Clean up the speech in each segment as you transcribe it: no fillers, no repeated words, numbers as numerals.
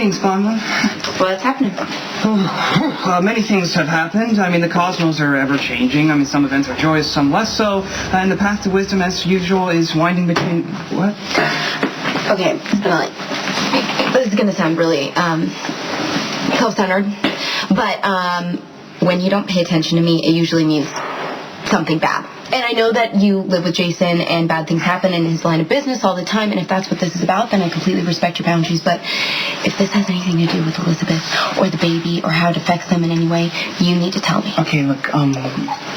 Greetings, Bonwell. What's happening? Many things have happened. I mean, the cosmos are ever-changing. I mean, some events are joyous, some less so. And the path to wisdom, as usual, is winding between... What? Okay, Spinelli. This is going to sound really, self-centered. But, when you don't pay attention to me, it usually means something bad. And I know that you live with Jason and bad things happen in his line of business all the time, and if that's what this is about, then I completely respect your boundaries. But if this has anything to do with Elizabeth or the baby or how it affects them in any way, you need to tell me. Okay, look,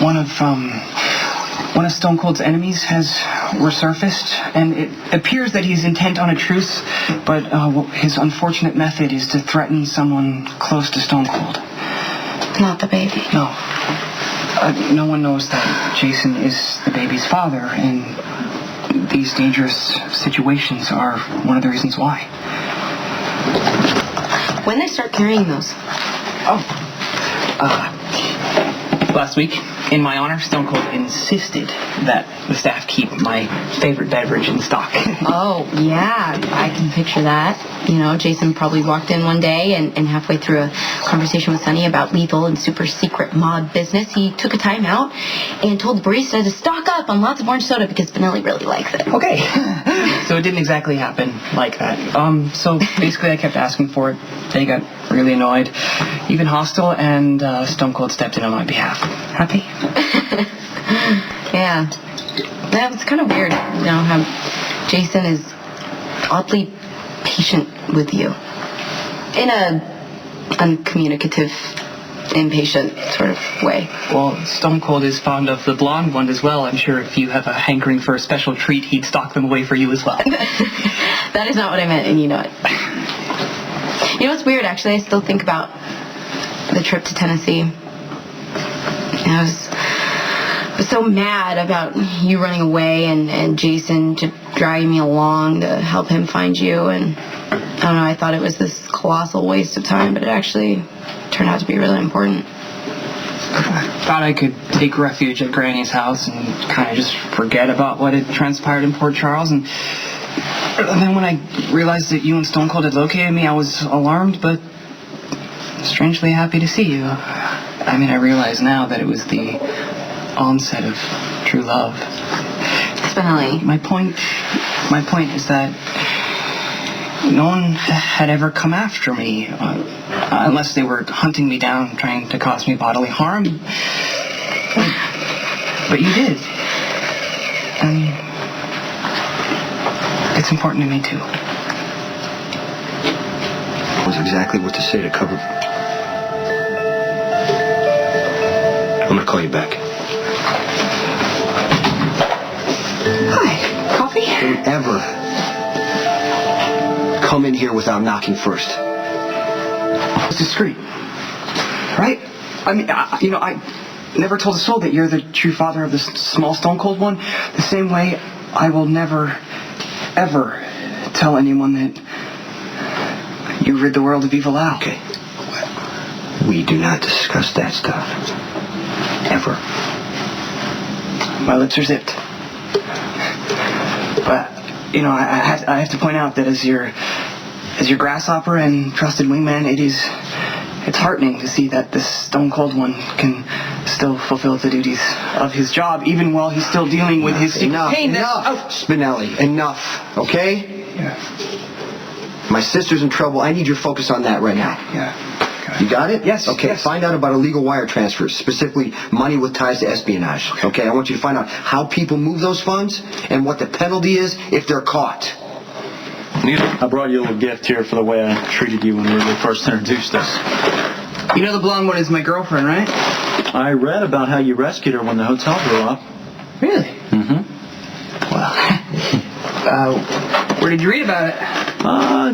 one of Stone Cold's enemies has resurfaced, and it appears that he's intent on a truce, but his unfortunate method is to threaten someone close to Stone Cold. Not the baby. No. No one knows that Jason is the baby's father, and these dangerous situations are one of the reasons why. When they start carrying those? Last week, in my honor, Stone Cold insisted that the staff keep my favorite beverage in stock. Oh, yeah, I can picture that. You know, Jason probably walked in one day and halfway through a conversation with Sonny about lethal and super secret mod business, he took a time out and told the barista to stock up on lots of orange soda because Spinelli really likes it. Okay. So it didn't exactly happen like that. So basically I kept asking for it. They got really annoyed, even hostile, and Stone Cold stepped in on my behalf. Happy? Yeah. That was kind of weird, you know, how Jason is oddly patient with you. In a uncommunicative, impatient sort of way. Well, Stone Cold is fond of the blonde one as well. I'm sure if you have a hankering for a special treat, he'd stock them away for you as well. That is not what I meant, and you know it. You know what's weird, actually? I still think about the trip to Tennessee. I was so mad about you running away and Jason to drag me along to help him find you, and I don't know, I thought it was this colossal waste of time, but it actually turned out to be really important. I thought I could take refuge at Granny's house and kind of just forget about what had transpired in Port Charles, and then when I realized that you and Stone Cold had located me, I was alarmed, but strangely happy to see you. I mean, I realize now that it was the onset of true love. Spinelli. My point is that no one had ever come after me, unless they were hunting me down, trying to cause me bodily harm. But you did. And it's important to me, too. Was exactly what to say to cover. I'm gonna call you back. Hi. Coffee? Don't ever come in here without knocking first. It's discreet. Right? I mean, I never told a soul that you're the true father of the small Stone Cold one. The same way I will never, ever tell anyone that you rid the world of Evil Al. Okay. We do not discuss that stuff. Ever. My lips are zipped. But, you know, I have to point out that as your grasshopper and trusted wingman, it's heartening to see that this Stone Cold one can still fulfill the duties of his job, even while he's still dealing with his enough, pain. Spinelli, enough, okay? Yeah. My sister's in trouble. I need your focus on that right now. Yeah. You got it? Yes. Okay, yes. Find out about illegal wire transfers, specifically money with ties to espionage. Okay, I want you to find out how people move those funds and what the penalty is if they're caught. I brought you a little gift here for the way I treated you when we first introduced us. You know the blonde one is my girlfriend, right? I read about how you rescued her when the hotel blew up. Really? Mm-hmm. Well, where did you read about it?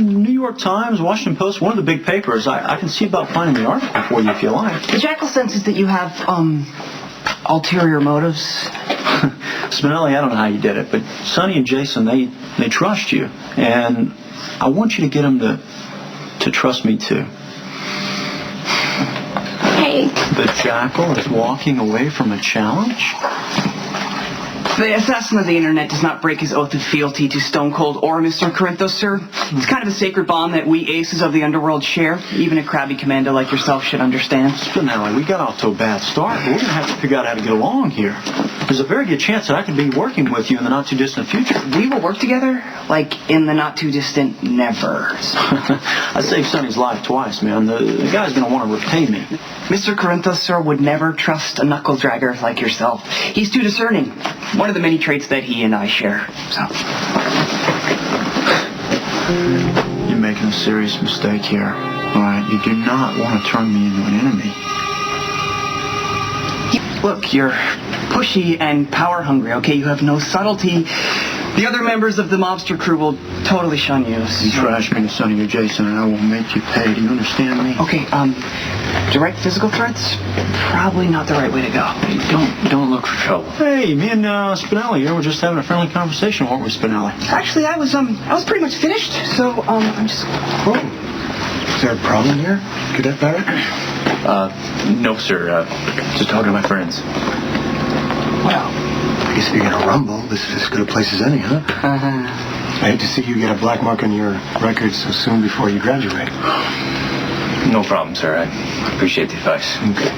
New York Times, Washington Post, one of the big papers. I can see about finding the article for you if you like. The Jackal senses that you have, ulterior motives. Spinelli, I don't know how you did it, but Sonny and Jason, they trust you. And I want you to get them to trust me, too. Hey. The Jackal is walking away from a challenge? The assassin of the internet does not break his oath of fealty to Stone Cold or Mr. Corinthos, sir. It's kind of a sacred bond that we aces of the underworld share. Even a crabby commando like yourself should understand. Spinelli, we got off to a bad start. We're going to have to figure out how to get along here. There's a very good chance that I could be working with you in the not-too-distant future. We will work together, like in the not-too-distant nevers. I saved Sonny's life twice, man. The guy's going to want to repay me. Mr. Corinthos, sir, would never trust a knuckle-dragger like yourself. He's too discerning. One of the many traits that he and I share. So. You're making a serious mistake here. All right? You do not want to turn me into an enemy. Look, you're pushy and power-hungry, okay? You have no subtlety. The other members of the mobster crew will totally shun you. You trash me to Sonny or Jason, and I will make you pay. Do you understand me? Okay, direct physical threats? Probably not the right way to go. Don't look for trouble. Hey, me and Spinelli here were just having a friendly conversation, weren't we, Spinelli? Actually, I was pretty much finished, so, I'm just... Oh, is there a problem here? Cadet Barrett? No, sir. Just talking to my friends. Well, I guess if you're gonna rumble, this is as good a place as any, huh? I hate to see you get a black mark on your record so soon before you graduate. No problem, sir. I appreciate the advice. Okay.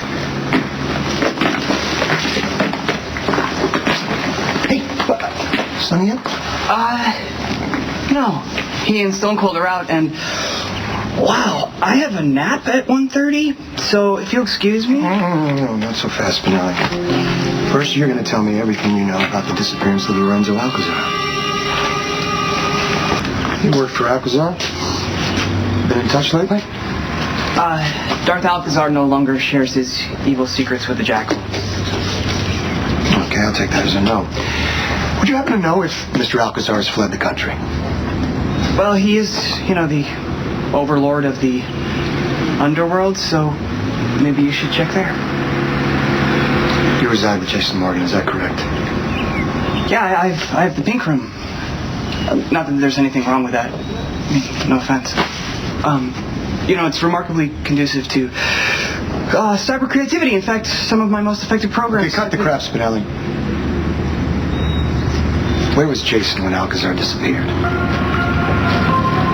Hey, Sonny up? No. He and Stone Cold are out, and... Wow, I have a nap at 1:30, so if you'll excuse me... No, not so fast, Spinelli. First, you're going to tell me everything you know about the disappearance of Lorenzo Alcazar. You work for Alcazar? Been in touch lately? Darth Alcazar no longer shares his evil secrets with the Jackal. Okay, I'll take that as a no. Would you happen to know if Mr. Alcazar has fled the country? Well, he is, the overlord of the underworld, so maybe you should check there. You reside with Jason Morgan, is that correct? Yeah, I have the pink room. Not that there's anything wrong with that. I mean, no offense. It's remarkably conducive to cyber creativity. In fact, some of my most effective programs... Okay, cut the crap, Spinelli. Where was Jason when Alcazar disappeared?